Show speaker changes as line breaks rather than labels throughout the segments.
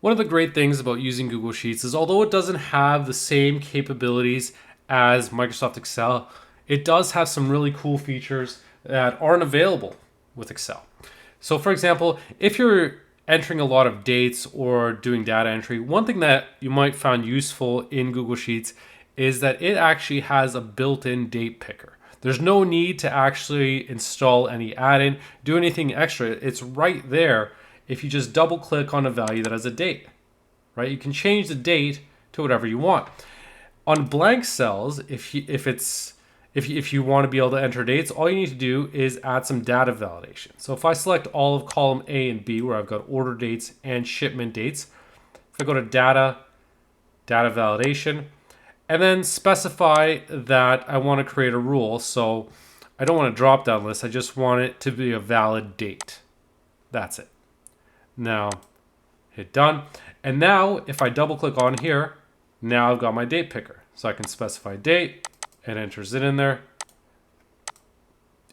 One of the great things about using Google Sheets is although it doesn't have the same capabilities as Microsoft Excel, it does have some really cool features that aren't available with Excel. So for example, if you're entering a lot of dates or doing data entry, one thing that you might find useful in Google Sheets is that it actually has a built-in date picker. There's no need to actually install any add-in, do anything extra. It's right there if you just double click on a value that has a date, right? You can change the date to whatever you want. On blank cells, if you want to be able to enter dates, all you need to do is add some data validation. So if I select all of column A and B, where I've got order dates and shipment dates, if I go to data validation, and then specify that I want to create a rule. So I don't want a drop down list. I just want it to be a valid date. That's it. Now hit done. And now if I double click on here, now I've got my date picker. So I can specify date, it enters it in there.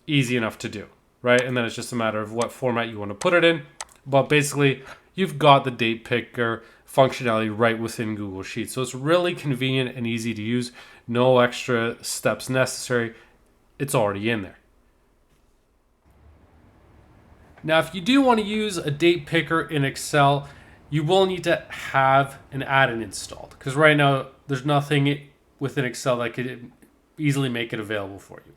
Easy enough to do, right? And then it's just a matter of what format you want to put it in. But basically, you've got the date picker functionality right within Google Sheets. So it's really convenient and easy to use. No extra steps necessary. It's already in there. Now, if you do want to use a date picker in Excel, you will need to have an add-in installed, because right now there's nothing within Excel that could easily make it available for you.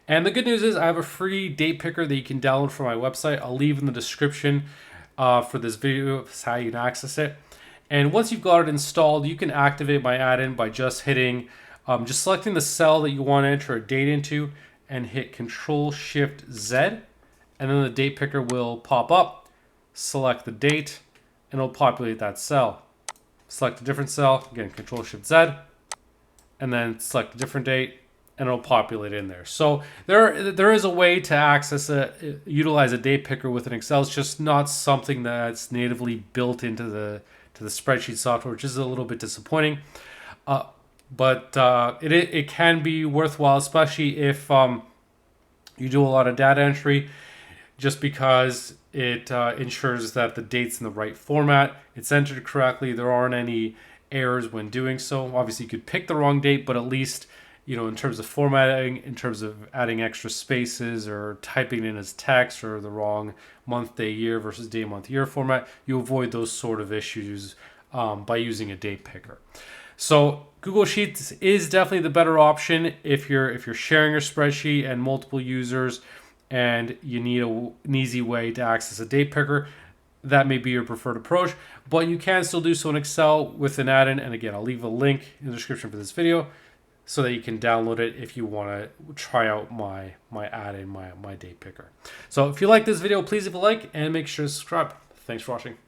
And the good news is I have a free date picker that you can download from my website. I'll leave in the description for this video of how you can access it. And once you've got it installed, you can activate my add-in by just hitting, just selecting the cell that you want to enter a date into and hit Control-Shift-Z. And then the date picker will pop up, select the date, and it'll populate that cell. Select a different cell, again, Control-Shift-Z, and then select a different date, and it'll populate in there. So there is a way to utilize a date picker within Excel. It's just not something that's natively built into the spreadsheet software, which is a little bit disappointing. But it can be worthwhile, especially if you do a lot of data entry, just because it ensures that the date's in the right format, it's entered correctly, there aren't any errors when doing so. Obviously, you could pick the wrong date, but at least, in terms of formatting, in terms of adding extra spaces or typing in as text or the wrong month, day, year versus day, month, year format, you avoid those sort of issues by using a date picker. So Google Sheets is definitely the better option if you're sharing your spreadsheet and multiple users and you need an easy way to access a date picker. That may be your preferred approach, but you can still do so in Excel with an add-in. And again, I'll leave a link in the description for this video so that you can download it if you want to try out my add-in, my date picker. So if you like this video, please leave a like and make sure to subscribe. Thanks for watching.